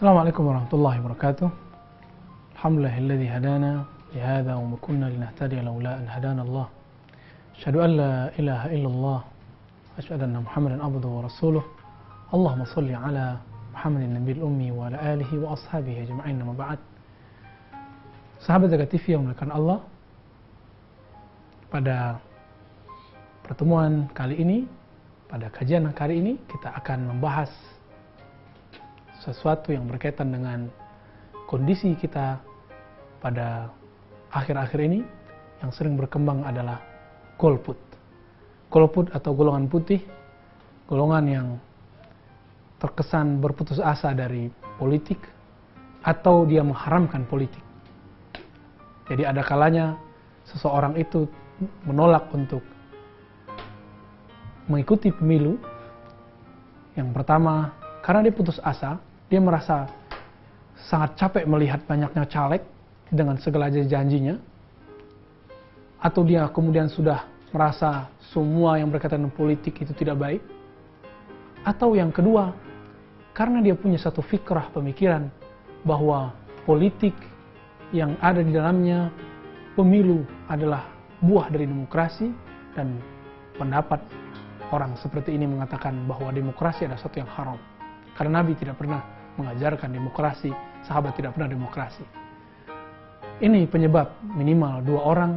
Assalamualaikum warahmatullahi wabarakatuh. Alhamdulillahilladzi hadana lihada wa ma kunna linahtadiya laula an hadana Allah. Asyhadu an la ilaha illallah wa asyhadu anna Muhammadan abduhu wa rasuluh. Allahumma shalli ala Muhammadin nabiyil ummi wa ala alihi wa ashabihi ajma'in. Amma ba'd. Sahabat Zakat TV yang dimuliakan Allah, pada pertemuan kali ini, pada kajian kali ini kita akan membahas sesuatu yang berkaitan dengan kondisi kita pada akhir-akhir ini yang sering berkembang adalah golput. Golput atau golongan putih, golongan yang terkesan berputus asa dari politik atau dia mengharamkan politik. Jadi ada kalanya seseorang itu menolak untuk mengikuti pemilu. Yang pertama, karena dia putus asa, dia merasa sangat capek melihat banyaknya caleg dengan segala janjinya, atau dia kemudian sudah merasa semua yang berkaitan dengan politik itu tidak baik, atau yang kedua, karena dia punya satu fikrah pemikiran bahwa politik yang ada di dalamnya pemilu adalah buah dari demokrasi, dan pendapat orang seperti ini mengatakan bahwa demokrasi adalah sesuatu yang haram. Karena Nabi tidak pernah mengajarkan demokrasi, sahabat tidak pernah demokrasi. Ini penyebab minimal 2 orang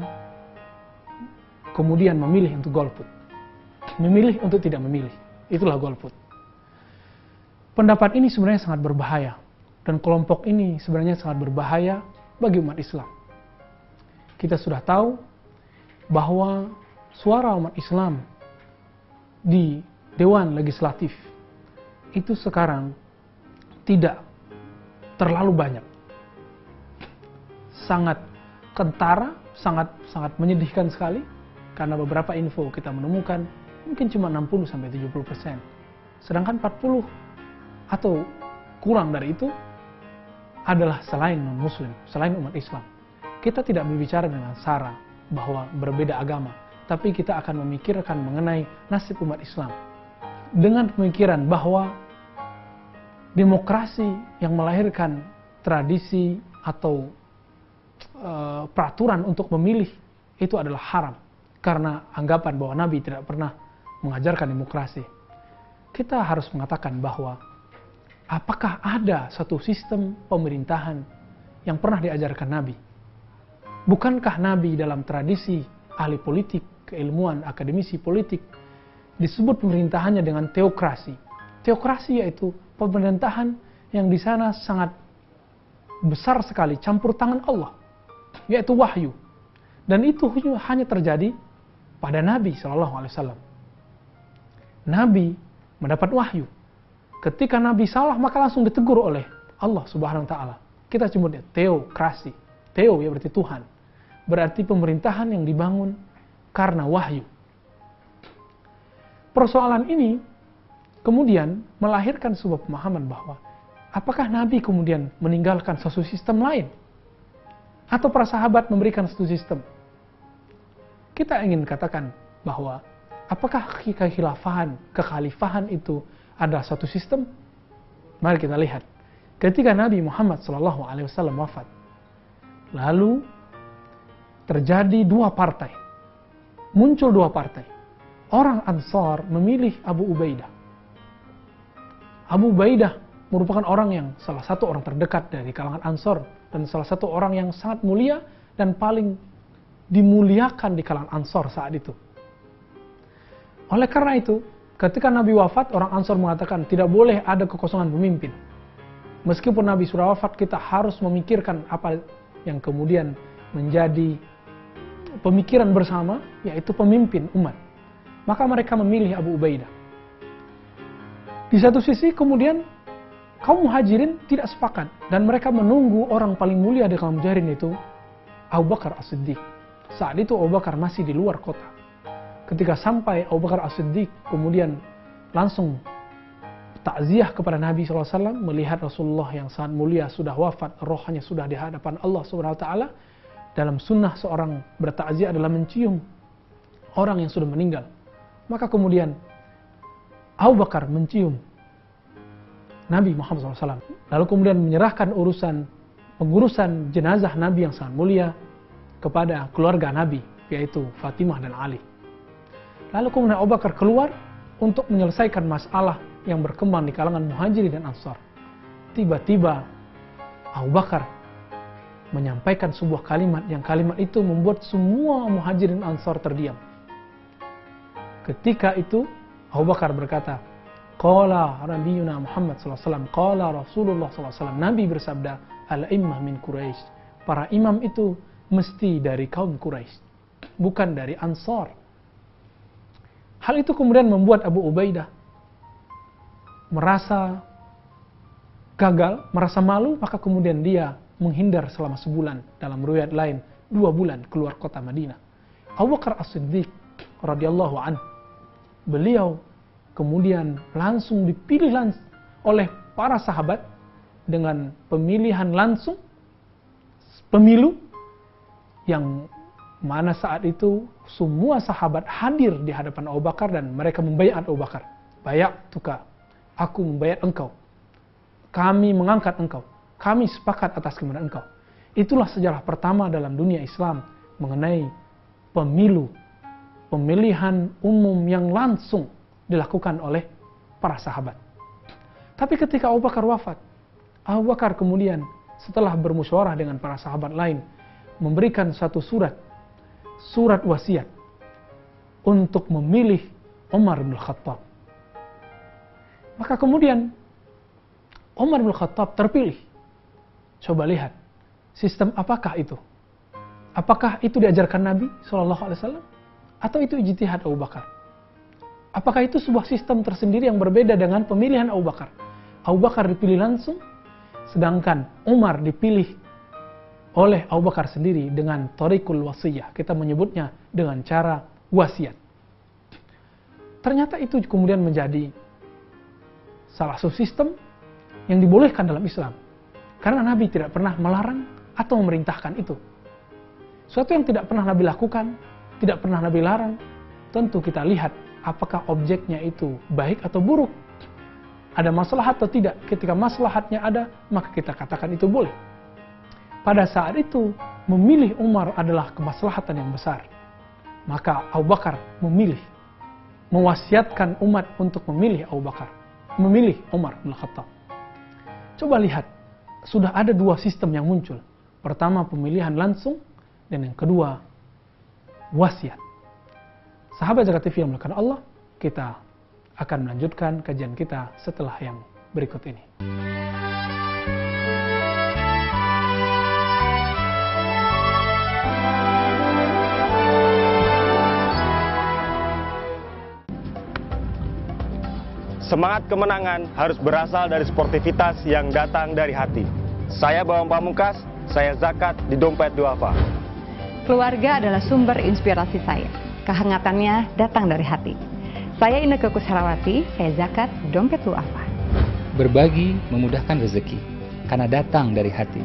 kemudian memilih untuk golput. Memilih untuk tidak memilih. Itulah golput. Pendapat ini sebenarnya sangat berbahaya. Dan kelompok ini sebenarnya sangat berbahaya bagi umat Islam. Kita sudah tahu bahwa suara umat Islam di Dewan Legislatif itu sekarang tidak terlalu banyak. Sangat kentara, sangat menyedihkan sekali, karena beberapa info kita menemukan mungkin cuma 60-70%. Sedangkan 40 atau kurang dari itu adalah selain non-muslim, selain umat Islam. Kita tidak berbicara dengan sara bahwa berbeda agama, tapi kita akan memikirkan mengenai nasib umat Islam dengan pemikiran bahwa demokrasi yang melahirkan tradisi atau peraturan untuk memilih itu adalah haram, karena anggapan bahwa Nabi tidak pernah mengajarkan demokrasi. Kita harus mengatakan bahwa apakah ada satu sistem pemerintahan yang pernah diajarkan Nabi? Bukankah Nabi dalam tradisi ahli politik, keilmuan, akademisi politik, disebut pemerintahannya dengan teokrasi. Teokrasi yaitu pemerintahan yang di sana sangat besar sekali campur tangan Allah, yaitu wahyu. Dan itu hanya terjadi pada Nabi SAW. Nabi mendapat wahyu. Ketika Nabi salah, maka langsung ditegur oleh Allah Subhanahu Wa Taala. Kita sebutnya teokrasi. Teo ya berarti Tuhan. Berarti pemerintahan yang dibangun karena wahyu. Persoalan ini kemudian melahirkan sebuah pemahaman bahwa apakah Nabi kemudian meninggalkan suatu sistem lain? Atau para sahabat memberikan satu sistem? Kita ingin katakan bahwa apakah kekhalifahan itu adalah suatu sistem? Mari kita lihat. Ketika Nabi Muhammad SAW wafat, lalu terjadi 2 partai. Muncul 2 partai. Orang Ansar memilih Abu Ubaidah. Abu Ubaidah merupakan orang yang salah satu orang terdekat dari kalangan Ansar, dan salah satu orang yang sangat mulia dan paling dimuliakan di kalangan Ansar saat itu. Oleh karena itu, ketika Nabi wafat, orang Ansar mengatakan tidak boleh ada kekosongan pemimpin. Meskipun Nabi sudah wafat, kita harus memikirkan apa yang kemudian menjadi pemikiran bersama, yaitu pemimpin umat. Maka mereka memilih Abu Ubaidah. Di satu sisi kemudian kaum muhajirin tidak sepakat, dan mereka menunggu orang paling mulia di kaum muhajirin itu Abu Bakar As-Siddiq. Saat itu Abu Bakar masih di luar kota. Ketika sampai Abu Bakar As-Siddiq kemudian langsung takziah kepada Nabi SAW, melihat Rasulullah yang sangat mulia sudah wafat, rohnya sudah di hadapan Allah Subhanahu Wa Taala. Dalam sunnah seorang bertakziah adalah mencium orang yang sudah meninggal. Maka kemudian Abu Bakar mencium Nabi Muhammad SAW. Lalu kemudian menyerahkan pengurusan jenazah Nabi yang sangat mulia kepada keluarga Nabi, yaitu Fatimah dan Ali. Lalu kemudian Abu Bakar keluar untuk menyelesaikan masalah yang berkembang di kalangan Muhajirin dan Ansar. Tiba-tiba Abu Bakar menyampaikan sebuah kalimat yang kalimat itu membuat semua Muhajirin Ansar terdiam. Ketika itu Abu Bakar berkata, qala Nabiyuna Muhammad SAW, qala Rasulullah SAW, Nabi bersabda, al-immah min Quraisy, para imam itu mesti dari kaum Quraisy, bukan dari Ansar. Hal itu kemudian membuat Abu Ubaidah merasa gagal, merasa malu, maka kemudian dia menghindar selama sebulan, dalam riwayat lain 2 bulan keluar kota Madinah. Abu Bakar As-Siddiq radhiyallahu anhu, beliau kemudian langsung dipilih oleh para sahabat dengan pemilihan langsung, pemilu yang mana saat itu semua sahabat hadir di hadapan Abu Bakar dan mereka membayat Abu Bakar. Bayatuka, aku membayat engkau. Kami mengangkat engkau. Kami sepakat atas kemenangan engkau. Itulah sejarah pertama dalam dunia Islam mengenai pemilihan umum yang langsung dilakukan oleh para sahabat. Tapi ketika Abu Bakar wafat, Abu Bakar kemudian setelah bermusyawarah dengan para sahabat lain memberikan satu surat wasiat untuk memilih Umar bin Khattab. Maka kemudian Umar bin Khattab terpilih. Coba lihat, sistem apakah itu? Apakah itu diajarkan Nabi SAW? Atau itu ijtihad Abu Bakar? Apakah itu sebuah sistem tersendiri yang berbeda dengan pemilihan Abu Bakar? Abu Bakar dipilih langsung, sedangkan Umar dipilih oleh Abu Bakar sendiri dengan thariqul wasiyah. Kita menyebutnya dengan cara wasiat. Ternyata itu kemudian menjadi salah satu sistem yang dibolehkan dalam Islam. Karena Nabi tidak pernah melarang atau memerintahkan itu. Suatu yang tidak pernah Nabi lakukan, tidak pernah Nabi larang, tentu kita lihat apakah objeknya itu baik atau buruk. Ada maslahat atau tidak. Ketika maslahatnya ada, maka kita katakan itu boleh. Pada saat itu, memilih Umar adalah kemaslahatan yang besar. Maka Abu Bakar mewasiatkan umat untuk memilih Abu Bakar, memilih Umar bin Khattab. Coba lihat, sudah ada 2 sistem yang muncul. Pertama, pemilihan langsung, dan yang kedua, wasiat. Sahabat Zakat TV yang dimuliakan Allah, kita akan melanjutkan kajian kita setelah yang berikut ini. Semangat kemenangan harus berasal dari sportivitas yang datang dari hati. Saya Bambang Pamungkas, saya zakat di Dompet Duafa. Keluarga adalah sumber inspirasi saya. Kehangatannya datang dari hati. Saya Inneke Koesherawati, saya zakat di Dompet Duafa. Berbagi memudahkan rezeki, karena datang dari hati.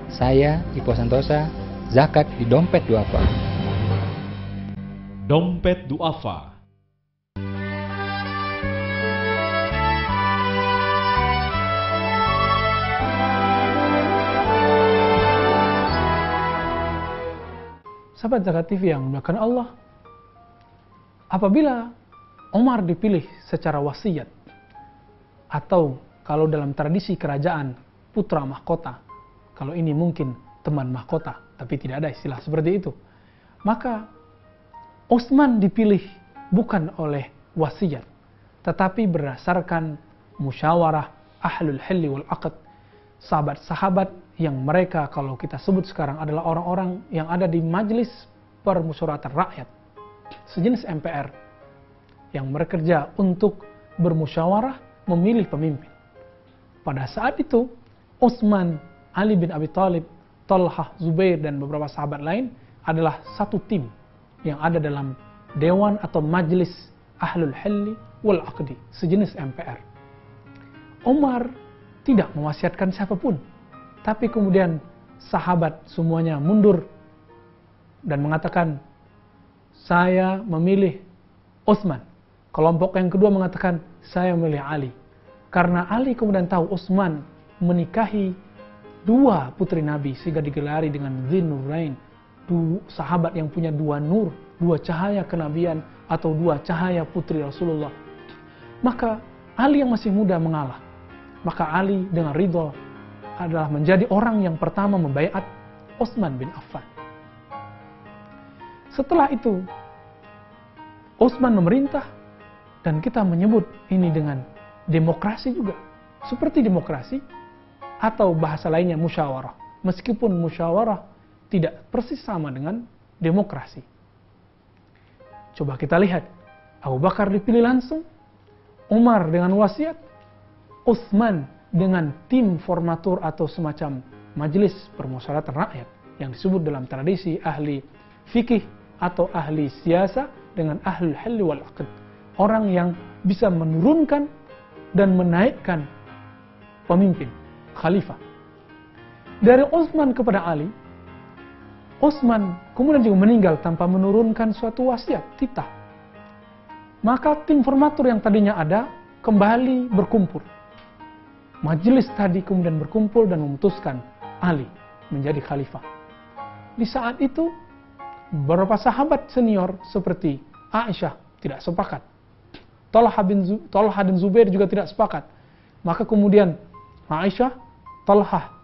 Saya Ipo Santosa, zakat di Dompet Duafa. Dompet Duafa. Sahabat Zakat TV yang dimuliakan Allah, apabila Umar dipilih secara wasiat, atau kalau dalam tradisi kerajaan putra mahkota, kalau ini mungkin teman mahkota, tapi tidak ada istilah seperti itu, maka Utsman dipilih bukan oleh wasiat, tetapi berdasarkan musyawarah ahlul hilli wal aqd, sahabat-sahabat yang mereka kalau kita sebut sekarang adalah orang-orang yang ada di majelis permusyawaratan rakyat, sejenis MPR, yang bekerja untuk bermusyawarah memilih pemimpin. Pada saat itu, Utsman, Ali bin Abi Thalib, Talhah, Zubair, dan beberapa sahabat lain adalah satu tim yang ada dalam dewan atau majelis ahlul hilli wal aqdi, sejenis MPR. Umar tidak mewasiatkan siapapun, tapi kemudian sahabat semuanya mundur dan mengatakan, saya memilih Utsman. Kelompok yang kedua mengatakan, saya memilih Ali. Karena Ali kemudian tahu Utsman menikahi dua putri Nabi, sehingga digelari dengan Dzinnurain, sahabat yang punya dua nur, dua cahaya kenabian atau dua cahaya putri Rasulullah. Maka Ali yang masih muda mengalah. Maka Ali dengan ridho adalah menjadi orang yang pertama membaiat Utsman bin Affan. Setelah itu Utsman memerintah, dan kita menyebut ini dengan demokrasi juga. Seperti demokrasi atau bahasa lainnya musyawarah. Meskipun musyawarah tidak persis sama dengan demokrasi. Coba kita lihat, Abu Bakar dipilih langsung, Umar dengan wasiat, Utsman dengan tim formatur atau semacam majelis permusyawaratan rakyat yang disebut dalam tradisi ahli fikih atau ahli siasa dengan ahlul halli wal aqd, orang yang bisa menurunkan dan menaikkan pemimpin, khalifah. Dari Utsman kepada Ali, Utsman kemudian juga meninggal tanpa menurunkan suatu wasiat, titah. Maka tim formatur yang tadinya ada kembali berkumpul. Majelis tadi kemudian berkumpul dan memutuskan Ali menjadi khalifah. Di saat itu, beberapa sahabat senior seperti Aisyah tidak sepakat. Talha dan Zubair juga tidak sepakat. Maka kemudian Aisyah, Talha,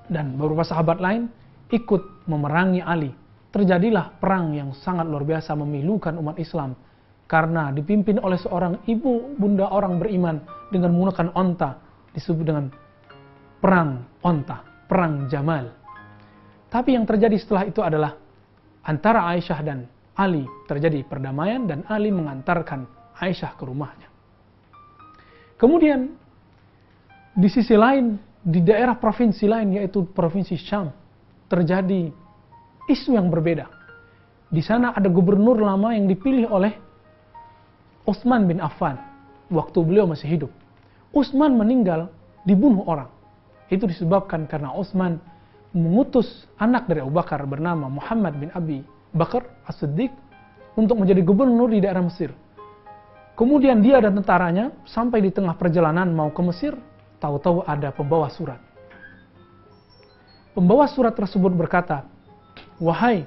dan beberapa sahabat lain ikut memerangi Ali. Terjadilah perang yang sangat luar biasa memilukan umat Islam. Karena dipimpin oleh seorang ibu bunda orang beriman dengan menggunakan onta. Disebut dengan perang onta, perang Jamal. Tapi yang terjadi setelah itu adalah antara Aisyah dan Ali terjadi perdamaian dan Ali mengantarkan Aisyah ke rumahnya. Kemudian di sisi lain, di daerah provinsi lain yaitu provinsi Syam, terjadi isu yang berbeda. Di sana ada gubernur lama yang dipilih oleh Utsman bin Affan waktu beliau masih hidup. Utsman meninggal dibunuh orang. Itu disebabkan karena Utsman mengutus anak dari Abu Bakar bernama Muhammad bin Abi Bakar As-Siddiq untuk menjadi gubernur di daerah Mesir. Kemudian dia dan tentaranya sampai di tengah perjalanan mau ke Mesir, tahu-tahu ada pembawa surat. Pembawa surat tersebut berkata, "Wahai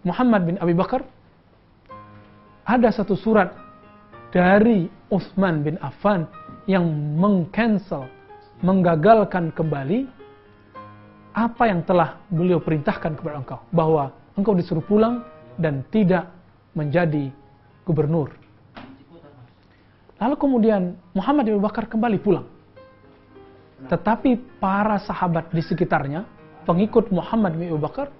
Muhammad bin Abi Bakar, ada satu surat dari Utsman bin Affan yang menggagalkan kembali apa yang telah beliau perintahkan kepada engkau, bahwa engkau disuruh pulang dan tidak menjadi gubernur." Lalu kemudian Muhammad bin Abi Bakar kembali pulang. Tetapi para sahabat di sekitarnya, pengikut Muhammad bin Abi Bakar,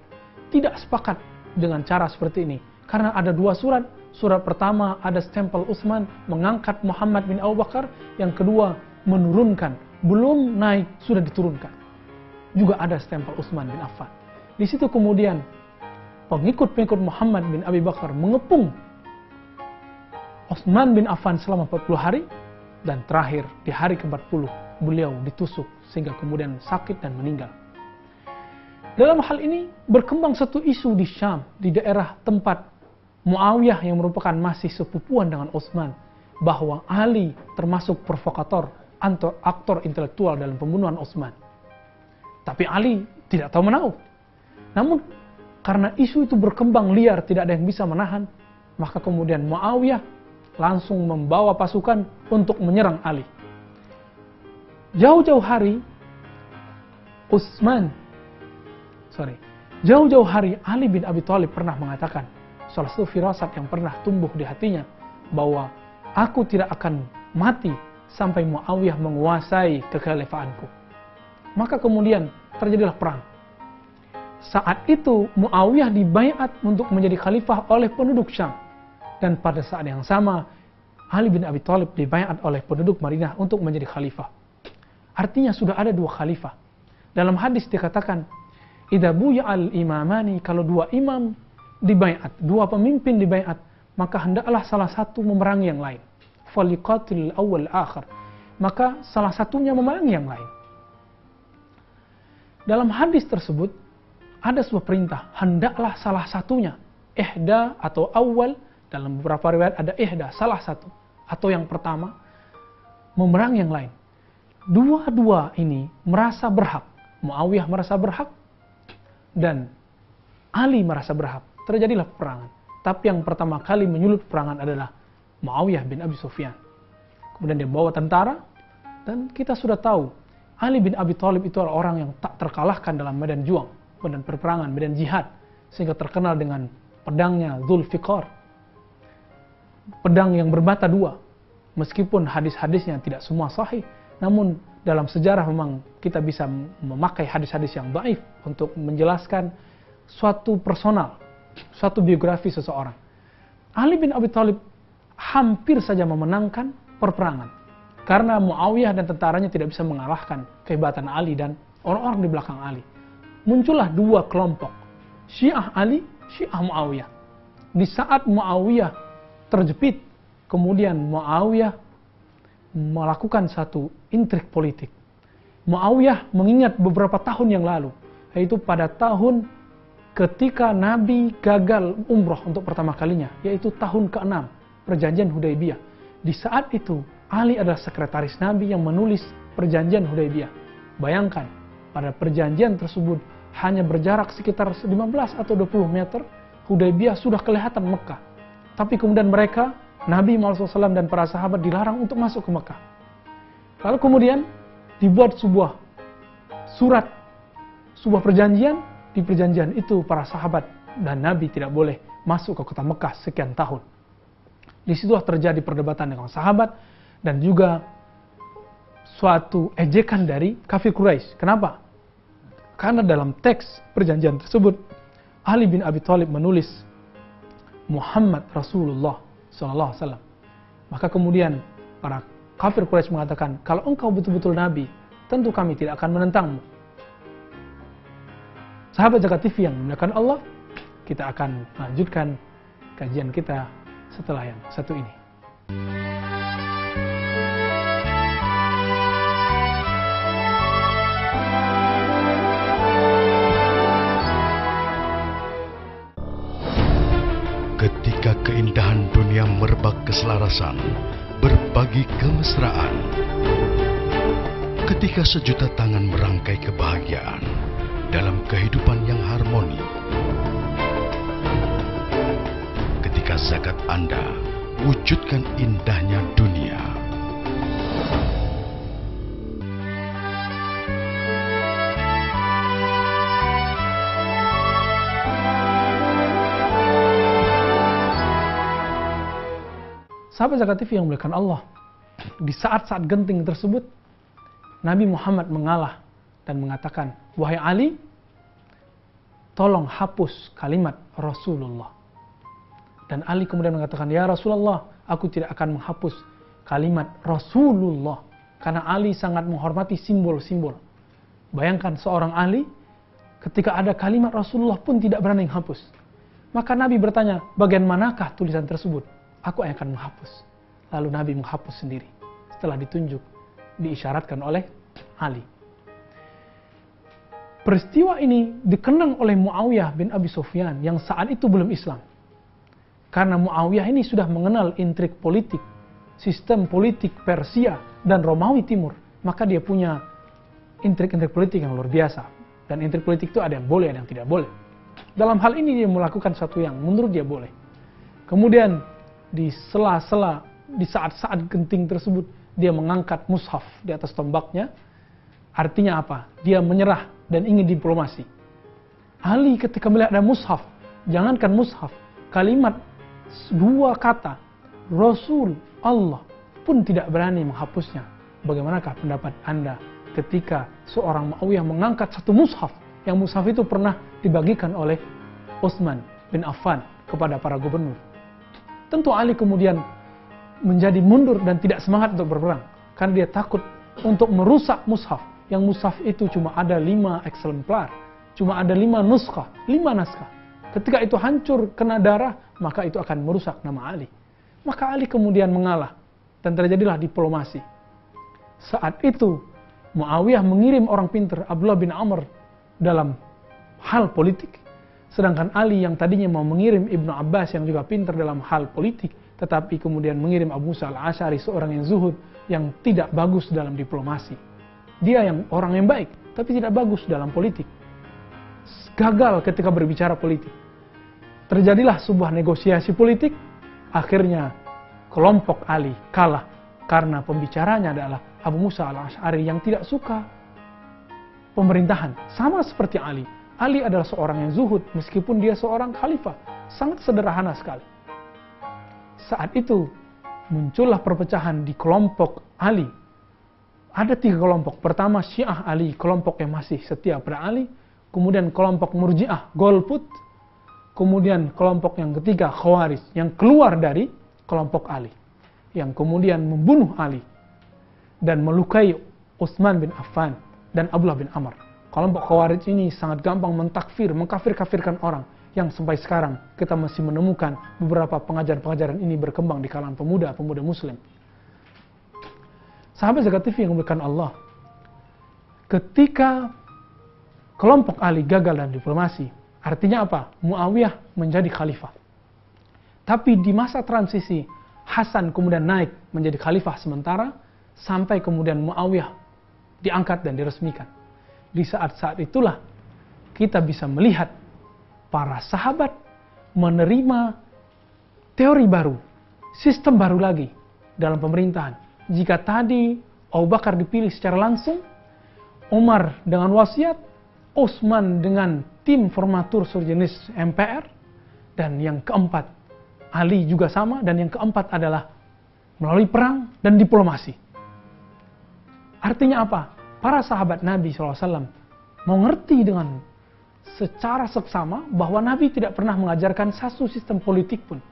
tidak sepakat dengan cara seperti ini. Karena ada dua surat. Surat pertama ada stempel Utsman mengangkat Muhammad bin Abu Bakar. Yang kedua menurunkan. Belum naik, sudah diturunkan. Juga ada stempel Utsman bin Affan. Di situ kemudian pengikut-pengikut Muhammad bin Abi Bakar mengepung Utsman bin Affan selama 40 hari. Dan terakhir di hari ke-40 beliau ditusuk sehingga kemudian sakit dan meninggal. Dalam hal ini berkembang satu isu di Syam, di daerah tempat Muawiyah yang merupakan masih sepupuan dengan Utsman, bahwa Ali termasuk provokator, aktor intelektual dalam pembunuhan Utsman. Tapi Ali tidak tahu menahu. Namun karena isu itu berkembang liar, tidak ada yang bisa menahan, maka kemudian Muawiyah langsung membawa pasukan untuk menyerang Ali. Jauh-jauh hari Ali bin Abi Thalib pernah mengatakan, salah satu firasat yang pernah tumbuh di hatinya, bahwa aku tidak akan mati sampai Muawiyah menguasai kekhalifaanku. Maka kemudian terjadilah perang. Saat itu Muawiyah dibaiat untuk menjadi khalifah oleh penduduk Syam. Dan pada saat yang sama Ali bin Abi Thalib dibaiat oleh penduduk Madinah untuk menjadi khalifah. Artinya sudah ada dua khalifah. Dalam hadis dikatakan, idza buya'al imamani, kalau dua imam dibaiat, dua pemimpin dibaiat, maka hendaklah salah satu memerangi yang lain. Faliqatil awwal akhir, maka salah satunya memerangi yang lain. Dalam hadis tersebut ada sebuah perintah, hendaklah salah satunya, ihda atau awal, dalam beberapa riwayat ada ihda, salah satu atau yang pertama, memerangi yang lain. Dua-dua ini merasa berhak. Muawiyah merasa berhak dan Ali merasa berhak. Terjadilah peperangan. Tapi yang pertama kali menyulut peperangan adalah Muawiyah bin Abi Sufyan. Kemudian dia bawa tentara, dan kita sudah tahu Ali bin Abi Thalib itu adalah orang yang tak terkalahkan dalam medan juang, medan perperangan, medan jihad, sehingga terkenal dengan pedangnya Zulfiqar, pedang yang bermata dua. Meskipun hadis-hadisnya tidak semua sahih, namun dalam sejarah memang kita bisa memakai hadis-hadis yang dhaif untuk menjelaskan suatu personal, suatu biografi seseorang. Ali bin Abi Thalib hampir saja memenangkan perperangan karena Muawiyah dan tentaranya tidak bisa mengalahkan kehebatan Ali dan orang-orang di belakang Ali. Muncullah dua kelompok, Syiah Ali, Syiah Muawiyah. Di saat Muawiyah terjepit, kemudian Muawiyah melakukan satu intrik politik. Muawiyah mengingat beberapa tahun yang lalu, yaitu pada tahun ketika Nabi gagal umroh untuk pertama kalinya, yaitu tahun ke-6, perjanjian Hudaybiyah. Di saat itu, Ali adalah sekretaris Nabi yang menulis perjanjian Hudaybiyah. Bayangkan, pada perjanjian tersebut hanya berjarak sekitar 15 atau 20 meter, Hudaybiyah sudah kelihatan Mekah. Tapi kemudian mereka, Nabi Muhammad SAW dan para sahabat dilarang untuk masuk ke Mekah. Lalu kemudian dibuat sebuah surat, sebuah perjanjian. Di perjanjian itu para sahabat dan Nabi tidak boleh masuk ke kota Mekah sekian tahun. Di situlah terjadi perdebatan dengan sahabat dan juga suatu ejekan dari kafir Quraisy. Kenapa? Karena dalam teks perjanjian tersebut Ali bin Abi Thalib menulis Muhammad Rasulullah SAW. Maka kemudian para kafir Quraisy mengatakan, kalau engkau betul-betul Nabi, tentu kami tidak akan menentangmu. Sahabat Zakat TV yang dimuliakan Allah, kita akan lanjutkan kajian kita setelah yang satu ini. Ketika keindahan dunia merebak keselarasan, berbagi kemesraan. Ketika sejuta tangan merangkai kebahagiaan dalam kehidupan yang harmoni. Ketika zakat Anda wujudkan indahnya dunia. Sahabat Zakat TV yang dimuliakan Allah, di saat-saat genting tersebut, Nabi Muhammad mengalah dan mengatakan, wahai Ali, tolong hapus kalimat Rasulullah. Dan Ali kemudian mengatakan, ya Rasulullah, aku tidak akan menghapus kalimat Rasulullah. Karena Ali sangat menghormati simbol-simbol. Bayangkan seorang Ali, ketika ada kalimat Rasulullah pun tidak berani menghapus. Maka Nabi bertanya, bagian manakah tulisan tersebut? Aku akan menghapus. Lalu Nabi menghapus sendiri. Setelah ditunjuk, diisyaratkan oleh Ali. Peristiwa ini dikenang oleh Muawiyah bin Abi Sufyan yang saat itu belum Islam. Karena Muawiyah ini sudah mengenal intrik politik, sistem politik Persia dan Romawi Timur. Maka dia punya intrik-intrik politik yang luar biasa. Dan intrik politik itu ada yang boleh, ada yang tidak boleh. Dalam hal ini dia melakukan sesuatu yang menurut dia boleh. Kemudian di sela-sela, di saat-saat genting tersebut, dia mengangkat mushaf di atas tombaknya. Artinya apa? Dia menyerah dan ingin diplomasi. Ali ketika melihat ada mushaf, jangankan mushaf, kalimat dua kata Rasul Allah pun tidak berani menghapusnya. Bagaimanakah pendapat Anda ketika seorang Muawiyah mengangkat satu mushaf, yang mushaf itu pernah dibagikan oleh Utsman bin Affan kepada para gubernur? Tentu Ali kemudian menjadi mundur dan tidak semangat untuk berperang, karena dia takut untuk merusak mushaf. Yang mushaf itu cuma ada 5 eksemplar, cuma ada 5 nuskah, 5 naskah. Ketika itu hancur, kena darah, maka itu akan merusak nama Ali. Maka Ali kemudian mengalah dan terjadilah diplomasi. Saat itu Muawiyah mengirim orang pintar, Abdullah bin Amr, dalam hal politik. Sedangkan Ali yang tadinya mau mengirim Ibnu Abbas yang juga pintar dalam hal politik, tetapi kemudian mengirim Abu Musa al-Asy'ari, seorang yang zuhud, yang tidak bagus dalam diplomasi. Dia yang orang yang baik, tapi tidak bagus dalam politik. Gagal ketika berbicara politik. Terjadilah sebuah negosiasi politik, akhirnya kelompok Ali kalah karena pembicaranya adalah Abu Musa al-Asy'ari yang tidak suka pemerintahan. Sama seperti Ali. Ali adalah seorang yang zuhud meskipun dia seorang khalifah. Sangat sederhana sekali. Saat itu muncullah perpecahan di kelompok Ali. Ada 3 kelompok. Pertama Syiah Ali, kelompok yang masih setia pada Ali. Kemudian kelompok Murji'ah, golput. Kemudian kelompok yang ketiga Khawarij, yang keluar dari kelompok Ali, yang kemudian membunuh Ali dan melukai Utsman bin Affan dan Abdullah bin Amr. Kelompok Khawarij ini sangat gampang mengkafir-kafirkan orang, yang sampai sekarang kita masih menemukan beberapa pengajaran-pengajaran ini berkembang di kalangan pemuda-pemuda muslim. Sahabat Zakat TV yang dimuliakan Allah, ketika kelompok Ali gagal dalam diplomasi, artinya apa? Muawiyah menjadi khalifah. Tapi di masa transisi, Hasan kemudian naik menjadi khalifah sementara, sampai kemudian Muawiyah diangkat dan diresmikan. Di saat-saat itulah kita bisa melihat para sahabat menerima teori baru, sistem baru lagi dalam pemerintahan. Jika tadi Abu Bakar dipilih secara langsung, Umar dengan wasiat, Utsman dengan tim formatur sejenis MPR, dan yang keempat Ali juga sama, dan yang keempat adalah melalui perang dan diplomasi. Artinya apa? Para sahabat Nabi SAW mau ngerti dengan secara seksama bahwa Nabi tidak pernah mengajarkan satu sistem politik pun.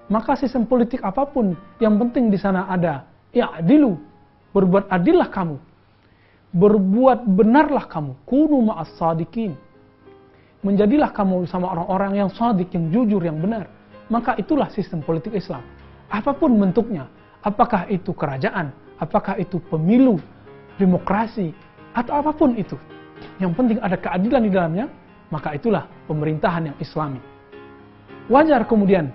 Maka sistem politik apapun, yang penting di sana ada ya'dilu, berbuat adillah kamu, berbuat benarlah kamu, kunu ma'as sadiqin, menjadilah kamu sama orang-orang yang shadiq, yang jujur, yang benar. Maka itulah sistem politik Islam. Apapun bentuknya, apakah itu kerajaan, apakah itu pemilu, demokrasi, atau apapun itu, yang penting ada keadilan di dalamnya, maka itulah pemerintahan yang Islami. Wajar kemudian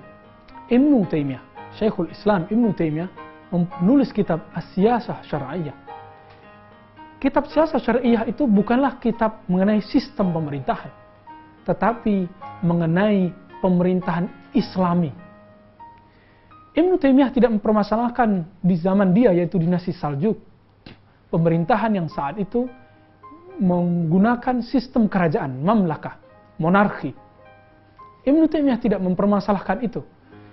Ibnu Taimiyah, Syekhul Islam Ibnu Taimiyah, menulis kitab As-Siyasah Syar'iyyah. Kitab Siyasah Syar'iyyah itu bukanlah kitab mengenai sistem pemerintahan, tetapi mengenai pemerintahan Islami. Ibnu Taimiyah tidak mempermasalahkan di zaman dia, yaitu dinasti Saljuk, pemerintahan yang saat itu menggunakan sistem kerajaan, mamlakah, monarki. Ibnu Taimiyah tidak mempermasalahkan itu.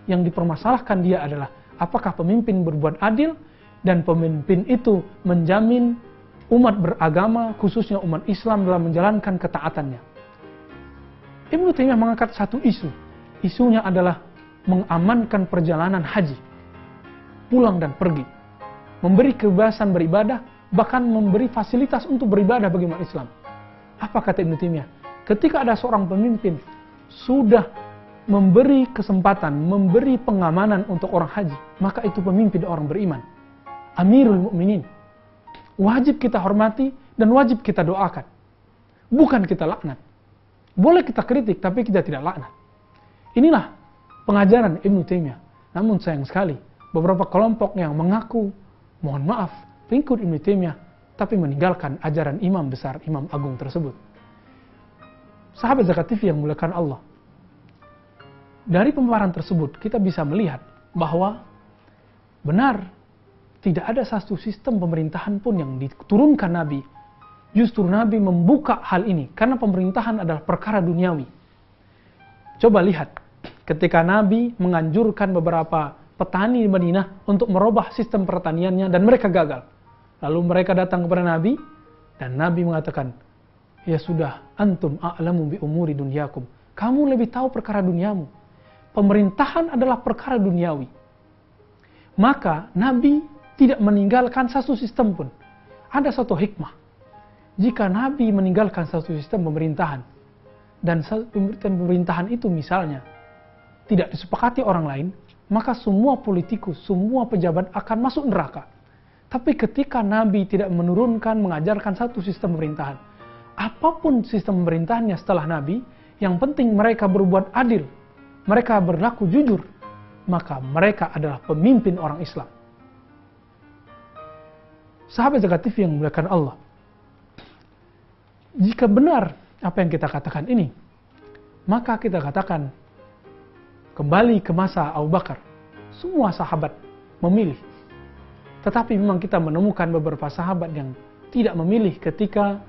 Yang dipermasalahkan dia adalah apakah pemimpin berbuat adil, dan pemimpin itu menjamin umat beragama, khususnya umat Islam, dalam menjalankan ketaatannya. Ibnu Taimiyah mengangkat satu isu. Isunya adalah mengamankan perjalanan haji, pulang dan pergi, memberi kebebasan beribadah, bahkan memberi fasilitas untuk beribadah bagi umat Islam. Apa kata Ibnu Taimiyah? Ketika ada seorang pemimpin sudah memberi kesempatan, memberi pengamanan untuk orang haji, maka itu pemimpin orang beriman, Amirul Mukminin. Wajib kita hormati dan wajib kita doakan. Bukan kita laknat. Boleh kita kritik, tapi kita tidak laknat. Inilah pengajaran Ibnu Taimiyah. Namun sayang sekali, beberapa kelompok yang mengaku, mohon maaf, pengikut Ibnu Taimiyah, tapi meninggalkan ajaran imam besar, imam agung tersebut. Sahabat Zakat TV yang dimuliakan Allah, dari pemaparan tersebut kita bisa melihat bahwa benar tidak ada satu sistem pemerintahan pun yang diturunkan Nabi. Justru Nabi membuka hal ini karena pemerintahan adalah perkara duniawi. Coba lihat ketika Nabi menganjurkan beberapa petani di Madinah untuk merubah sistem pertaniannya dan mereka gagal. Lalu mereka datang kepada Nabi dan Nabi mengatakan, ya sudah, antum a'lamu bi umuri dunyakum. Kamu lebih tahu perkara duniamu. Pemerintahan adalah perkara duniawi. Maka Nabi tidak meninggalkan satu sistem pun. Ada satu hikmah. Jika Nabi meninggalkan satu sistem pemerintahan, dan pemerintahan itu misalnya tidak disepakati orang lain, maka semua politikus, semua pejabat akan masuk neraka. Tapi ketika Nabi tidak menurunkan, mengajarkan satu sistem pemerintahan, apapun sistem pemerintahannya setelah Nabi, yang penting mereka berbuat adil, mereka berlaku jujur, maka mereka adalah pemimpin orang Islam. Sahabat Zakat TV yang dimuliakan Allah, jika benar apa yang kita katakan ini, maka kita katakan kembali ke masa Abu Bakar. Semua sahabat memilih. Tetapi memang kita menemukan beberapa sahabat yang tidak memilih ketika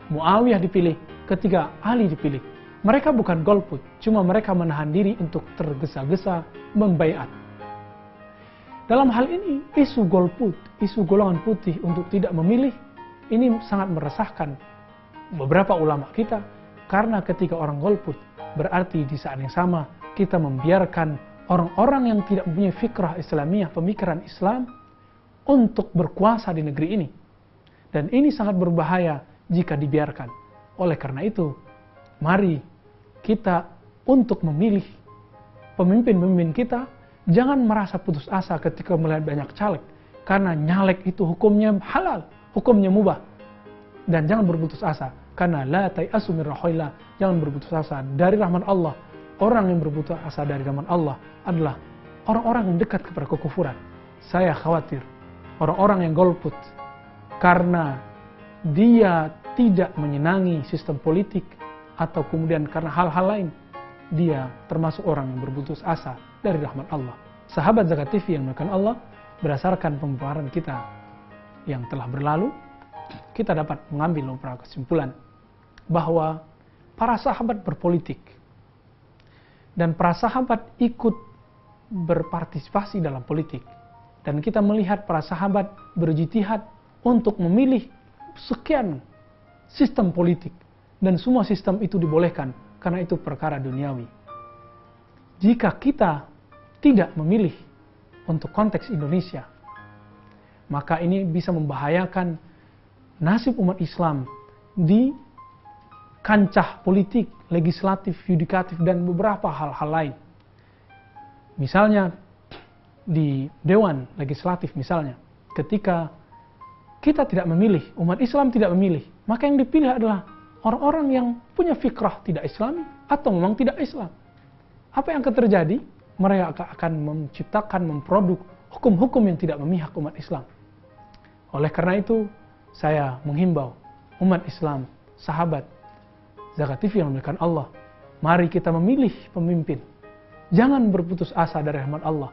Muawiyah dipilih, ketika Ali dipilih. Mereka bukan golput, cuma mereka menahan diri untuk tergesa-gesa membaiat. Dalam hal ini, isu golput, isu golongan putih untuk tidak memilih, ini sangat meresahkan beberapa ulama kita, karena ketika orang golput, berarti di saat yang sama kita membiarkan orang-orang yang tidak mempunyai fikrah Islamiyah, pemikiran Islam, untuk berkuasa di negeri ini. Dan ini sangat berbahaya jika dibiarkan. Oleh karena itu, mari kita untuk memilih pemimpin-pemimpin kita, jangan merasa putus asa ketika melihat banyak caleg. Karena nyalek itu hukumnya halal, hukumnya mubah. Dan jangan berputus asa, karena la tai'asu min rahmatillah, jangan berputus asa dari rahmat Allah. Orang yang berputus asa dari rahmat Allah adalah orang-orang yang dekat kepada kekufuran. Saya khawatir orang-orang yang golput karena dia tidak menyenangi sistem politik atau kemudian karena hal-hal lain, dia termasuk orang yang berputus asa dari rahmat Allah. Sahabat Zakat TV yang dimuliakan Allah, berdasarkan pemaparan kita yang telah berlalu, kita dapat mengambil beberapa kesimpulan bahwa para sahabat berpolitik dan para sahabat ikut berpartisipasi dalam politik, dan kita melihat para sahabat berjihad untuk memilih sekian sistem politik, dan semua sistem itu dibolehkan karena itu perkara duniawi. Jika kita tidak memilih untuk konteks Indonesia, maka ini bisa membahayakan nasib umat Islam di kancah politik, legislatif, yudikatif, dan beberapa hal-hal lain. Misalnya di Dewan Legislatif misalnya, ketika kita tidak memilih, umat Islam tidak memilih, maka yang dipilih adalah orang-orang yang punya fikrah tidak Islami atau memang tidak Islam. Apa yang akan terjadi? Mereka akan menciptakan, memproduk hukum-hukum yang tidak memihak umat Islam. Oleh karena itu, saya menghimbau umat Islam, sahabat Zakat TV yang dimuliakan Allah, mari kita memilih pemimpin. Jangan berputus asa dari rahmat Allah.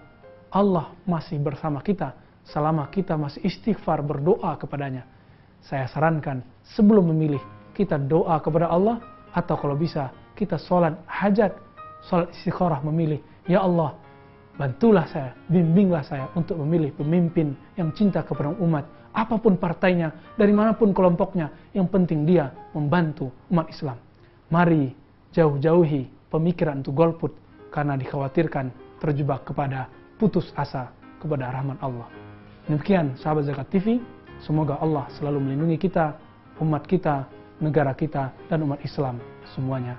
Allah masih bersama kita selama kita masih istighfar, berdoa kepadanya. Saya sarankan sebelum memilih, kita doa kepada Allah, atau kalau bisa kita sholat hajat, sholat istikharah memilih, ya Allah, bantulah saya, bimbinglah saya untuk memilih pemimpin yang cinta kepada umat, apapun partainya, dari manapun kelompoknya, yang penting dia membantu umat Islam. Mari jauh-jauhi pemikiran untuk golput, karena dikhawatirkan terjebak kepada putus asa kepada rahmat Allah. Demikian sahabat Zakat TV, semoga Allah selalu melindungi kita, umat kita, negara kita, dan umat Islam semuanya.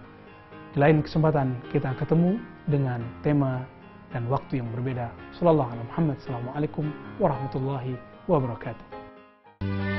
Di lain kesempatan kita ketemu dengan tema dan waktu yang berbeda. Sallallahu alaihi Muhammad. Assalamualaikum warahmatullahi wabarakatuh.